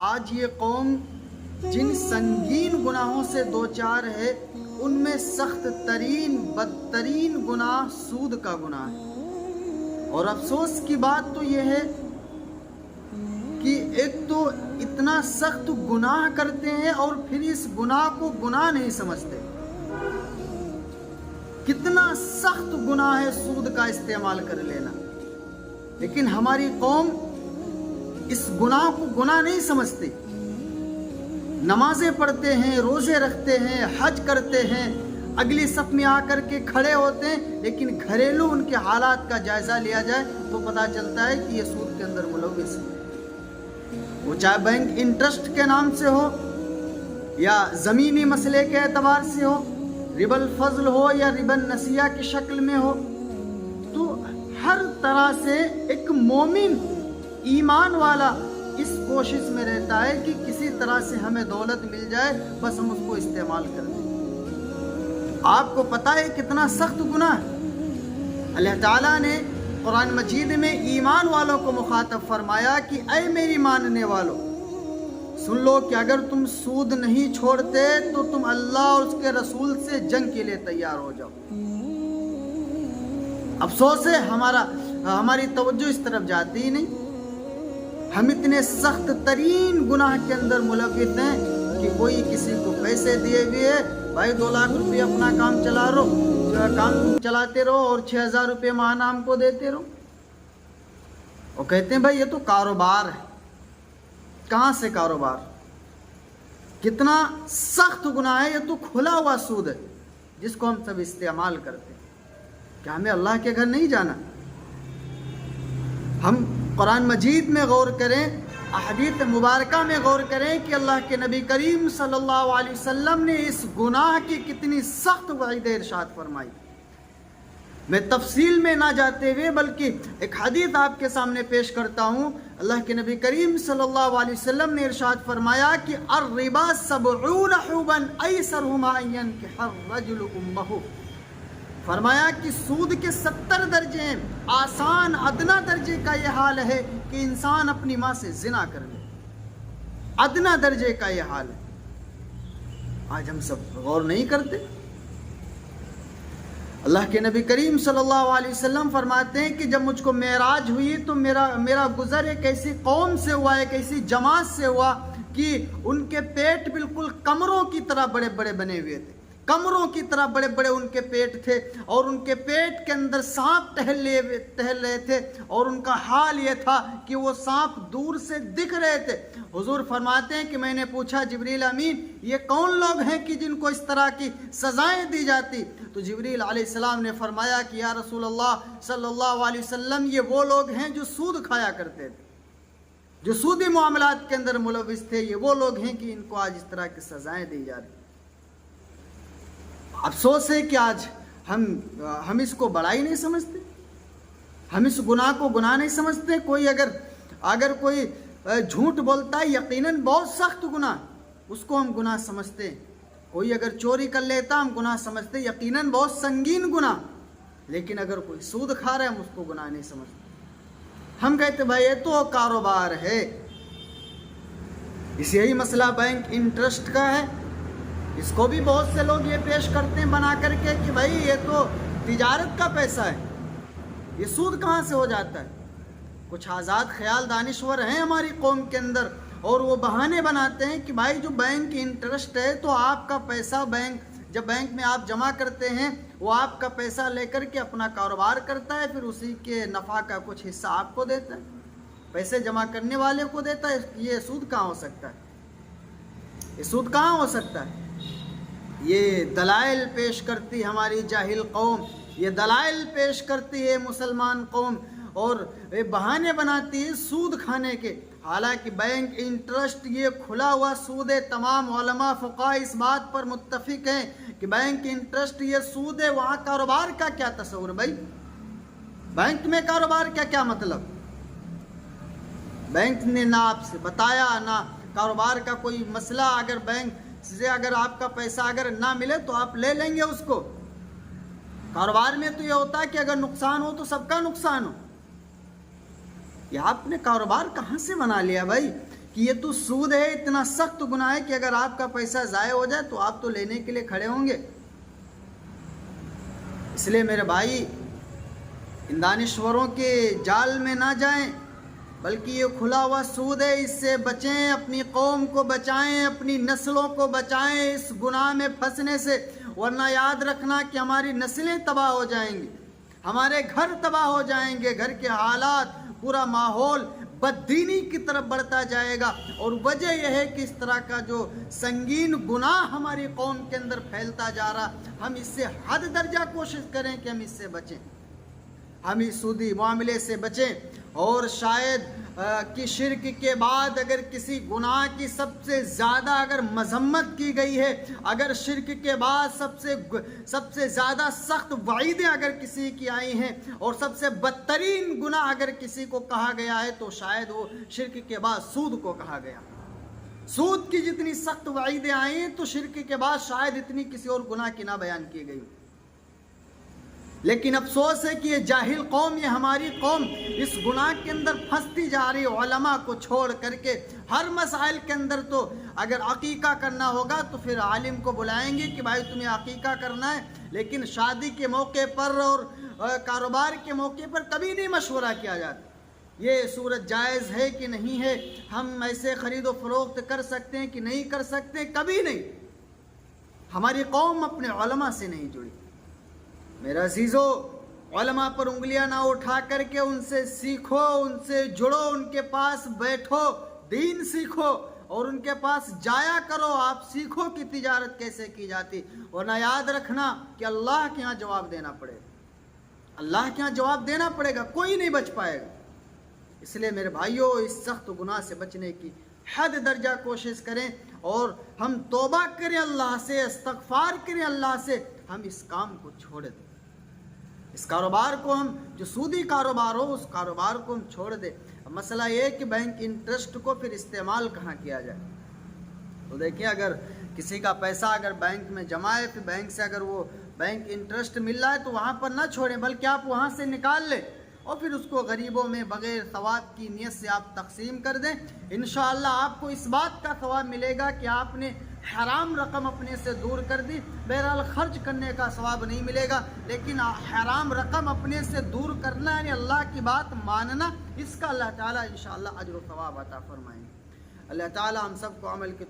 آج یہ قوم جن سنگین گناہوں سے دوچار ہے ان میں سخت ترین بدترین گناہ سود کا گناہ ہے۔ اور افسوس کی بات تو یہ ہے کہ ایک تو اتنا سخت گناہ کرتے ہیں اور پھر اس گناہ کو گناہ نہیں سمجھتے۔ کتنا سخت گناہ ہے سود کا استعمال کر لینا، لیکن ہماری قوم اس گناہ کو گناہ نہیں سمجھتے۔ نمازیں پڑھتے ہیں، روزے رکھتے ہیں، حج کرتے ہیں، اگلی صف میں آ کر کے کھڑے ہوتے ہیں، لیکن گھریلو ان کے حالات کا جائزہ لیا جائے تو پتہ چلتا ہے کہ یہ سود کے اندر ملوث ہے۔ وہ چاہے بینک انٹرسٹ کے نام سے ہو یا زمینی مسئلے کے اعتبار سے ہو، ربا الفضل ہو یا ربا النسیہ کی شکل میں ہو، تو ہر طرح سے ایک مومن ایمان والا اس کوشش میں رہتا ہے کہ کسی طرح سے ہمیں دولت مل جائے، بس ہم اس کو استعمال کر دیں۔ آپ کو پتہ ہے کتنا سخت گناہ ہے۔ اللہ تعالیٰ نے قرآن مجید میں ایمان والوں کو مخاطب فرمایا کہ اے میری ماننے والوں، سن لو کہ اگر تم سود نہیں چھوڑتے تو تم اللہ اور اس کے رسول سے جنگ کے لیے تیار ہو جاؤ۔ افسوس ہے ہماری توجہ اس طرف جاتی ہی نہیں۔ ہم اتنے سخت ترین گناہ کے اندر ملوث ہیں کہ کوئی کسی کو پیسے دیے ہوئے ہے، بھائی 2 لاکھ روپے اپنا کام چلاتے رہو اور 6,000 روپے ماہانہ ہم کو دیتے رہو۔ وہ کہتے ہیں بھائی یہ تو کاروبار ہے۔ کہاں سے کاروبار؟ کتنا سخت گناہ ہے، یہ تو کھلا ہوا سود ہے جس کو ہم سب استعمال کرتے ہیں۔ کیا ہمیں اللہ کے گھر نہیں جانا؟ ہم قرآن مجید میں غور کریں، احادیث مبارکہ میں غور کریں کہ اللہ کے نبی کریم صلی اللہ علیہ وسلم نے اس گناہ کی کتنی سخت وعید ارشاد فرمائی۔ میں تفصیل میں نہ جاتے ہوئے بلکہ ایک حدیث آپ کے سامنے پیش کرتا ہوں۔ اللہ کے نبی کریم صلی اللہ علیہ وسلم نے ارشاد فرمایا کہ الربا 70 حبا ایسرهما ان ينكح الرجل امه۔ فرمایا کہ سود کے 70 درجے ہیں، آسان ادنا درجے کا یہ حال ہے کہ انسان اپنی ماں سے زنا کر لے۔ ادنا درجے کا یہ حال ہے۔ آج ہم سب غور نہیں کرتے۔ اللہ کے نبی کریم صلی اللہ علیہ وسلم فرماتے ہیں کہ جب مجھ کو معراج ہوئی تو میرا گزر ایک ایسی قوم سے ہوا، ایک ایسی جماعت سے ہوا کہ ان کے پیٹ بالکل کمروں کی طرح بڑے بڑے بنے ہوئے تھے۔ کمروں کی طرح بڑے بڑے ان کے پیٹ تھے اور ان کے پیٹ کے اندر سانپ ٹہل رہے تھے، اور ان کا حال یہ تھا کہ وہ سانپ دور سے دکھ رہے تھے۔ حضور فرماتے ہیں کہ میں نے پوچھا جبریل امین یہ کون لوگ ہیں کہ جن کو اس طرح کی سزائیں دی جاتی؟ تو جبریل علیہ السلام نے فرمایا کہ یا رسول اللہ صلی اللہ علیہ وسلم یہ وہ لوگ ہیں جو سود کھایا کرتے تھے، جو سودی معاملات کے اندر ملوث تھے، یہ وہ لوگ ہیں کہ ان کو آج اس طرح کی سزائیں دی جا رہی۔ افسوس ہے کہ آج ہم اس کو بڑا ہی نہیں سمجھتے، ہم اس گناہ کو گناہ نہیں سمجھتے۔ کوئی اگر کوئی جھوٹ بولتا ہے یقیناً بہت سخت گناہ، اس کو ہم گناہ سمجھتے۔ کوئی اگر چوری کر لیتا ہم گناہ سمجھتے، یقیناً بہت سنگین گناہ۔ لیکن اگر کوئی سود کھا رہا ہے ہم اس کو گناہ نہیں سمجھتے۔ ہم کہتے بھائی یہ تو کاروبار ہے۔ اس یہی مسئلہ بینک انٹرسٹ کا ہے، اس کو بھی بہت سے لوگ یہ پیش کرتے ہیں بنا کر کے کہ بھائی یہ تو تجارت کا پیسہ ہے، یہ سود کہاں سے ہو جاتا ہے؟ کچھ آزاد خیال دانشور ہیں ہماری قوم کے اندر، اور وہ بہانے بناتے ہیں کہ بھائی جو بینک انٹرسٹ ہے تو آپ کا پیسہ جب بینک میں آپ جمع کرتے ہیں وہ آپ کا پیسہ لے کر کے اپنا کاروبار کرتا ہے، پھر اسی کے نفع کا کچھ حصہ آپ کو دیتا ہے، پیسے جمع کرنے والے کو دیتا ہے۔ یہ سود کہاں ہو سکتا ہے؟ یہ سود کہاں ہو سکتا ہے؟ یہ دلائل پیش کرتی ہماری جاہل قوم، یہ دلائل پیش کرتی ہے مسلمان قوم، اور بہانے بناتی ہے سود کھانے کے۔ حالانکہ بینک انٹرسٹ یہ کھلا ہوا سود ہے۔ تمام علماء فقہاء اس بات پر متفق ہیں کہ بینک انٹرسٹ یہ سود ہے۔ وہاں کاروبار کا کیا تصور بھائی؟ بینک میں کاروبار کا کیا مطلب؟ بینک نے نہ آپ سے بتایا، نہ کاروبار کا کوئی مسئلہ۔ اگر بینک سے اگر آپ کا پیسہ اگر نہ ملے تو آپ لے لیں گے اس کو۔ کاروبار میں تو یہ ہوتا ہے کہ اگر نقصان ہو تو سب کا نقصان ہو۔ یہ آپ نے کاروبار کہاں سے بنا لیا بھائی کہ یہ تو سود ہے، اتنا سخت گناہ ہے کہ اگر آپ کا پیسہ ضائع ہو جائے تو آپ تو لینے کے لیے کھڑے ہوں گے۔ اس لیے میرے بھائی ان دانشوروں کے جال میں نہ جائیں، بلکہ یہ کھلا ہوا سود ہے، اس سے بچیں، اپنی قوم کو بچائیں، اپنی نسلوں کو بچائیں اس گناہ میں پھنسنے سے، ورنہ یاد رکھنا کہ ہماری نسلیں تباہ ہو جائیں گی، ہمارے گھر تباہ ہو جائیں گے، گھر کے حالات، پورا ماحول بددینی کی طرف بڑھتا جائے گا۔ اور وجہ یہ ہے کہ اس طرح کا جو سنگین گناہ ہماری قوم کے اندر پھیلتا جا رہا، ہم اس سے حد درجہ کوشش کریں کہ ہم اس سے بچیں، ہم اس سودی معاملے سے بچیں۔ اور شاید کہ شرک کے بعد اگر کسی گناہ کی سب سے زیادہ اگر مذمت کی گئی ہے، اگر شرک کے بعد سب سے زیادہ سخت وعیدیں اگر کسی کی آئی ہیں، اور سب سے بدترین گناہ اگر کسی کو کہا گیا ہے، تو شاید وہ شرک کے بعد سود کو کہا گیا۔ سود کی جتنی سخت وعیدیں آئی ہیں تو شرک کے بعد شاید اتنی کسی اور گناہ کی نہ بیان کی گئی۔ لیکن افسوس ہے کہ یہ جاہل قوم، یہ ہماری قوم اس گناہ کے اندر پھنستی جا رہی، علماء کو چھوڑ کر کے۔ ہر مسائل کے اندر تو اگر عقیقہ کرنا ہوگا تو پھر عالم کو بلائیں گے کہ بھائی تمہیں عقیقہ کرنا ہے، لیکن شادی کے موقع پر اور کاروبار کے موقع پر کبھی نہیں مشورہ کیا جاتا، یہ صورت جائز ہے کہ نہیں ہے، ہم ایسے خرید و فروخت کر سکتے ہیں کہ نہیں کر سکتے، کبھی نہیں۔ ہماری قوم اپنے علماء سے نہیں جڑی۔ میرا عزیزو، علماء پر انگلیاں نہ اٹھا کر کے ان سے سیکھو، ان سے جڑو، ان کے پاس بیٹھو، دین سیکھو اور ان کے پاس جایا کرو، آپ سیکھو کہ تجارت کیسے کی جاتی، ورنہ یاد رکھنا کہ اللہ کے ہاں جواب دینا پڑے گا، اللہ کے ہاں جواب دینا پڑے گا، کوئی نہیں بچ پائے گا۔ اس لیے میرے بھائیوں، اس سخت گناہ سے بچنے کی حد درجہ کوشش کریں اور ہم توبہ کریں اللہ سے، استغفار کریں اللہ سے، ہم اس کام کو چھوڑ دیں، اس کاروبار کو، ہم جو سودی کاروبار ہو اس کاروبار کو ہم چھوڑ دیں۔ مسئلہ یہ ہے کہ بینک انٹرسٹ کو پھر استعمال کہاں کیا جائے۔ تو دیکھیں، اگر کسی کا پیسہ اگر بینک میں جمع ہے، پھر بینک سے اگر وہ بینک انٹرسٹ مل رہا ہے تو وہاں پر نہ چھوڑیں، بلکہ آپ وہاں سے نکال لیں اور پھر اس کو غریبوں میں بغیر ثواب کی نیت سے آپ تقسیم کر دیں۔ انشاءاللہ آپ کو اس بات کا ثواب ملے گا کہ آپ نے حرام رقم اپنے سے دور کر دی۔ بہرحال خرچ کرنے کا ثواب نہیں ملے گا، لیکن حرام رقم اپنے سے دور کرنا، یعنی اللہ کی بات ماننا، اس کا اللہ تعالیٰ انشاءاللہ اجر و ثواب عطا فرمائیں گے۔ اللہ تعالیٰ ہم سب کو عمل کے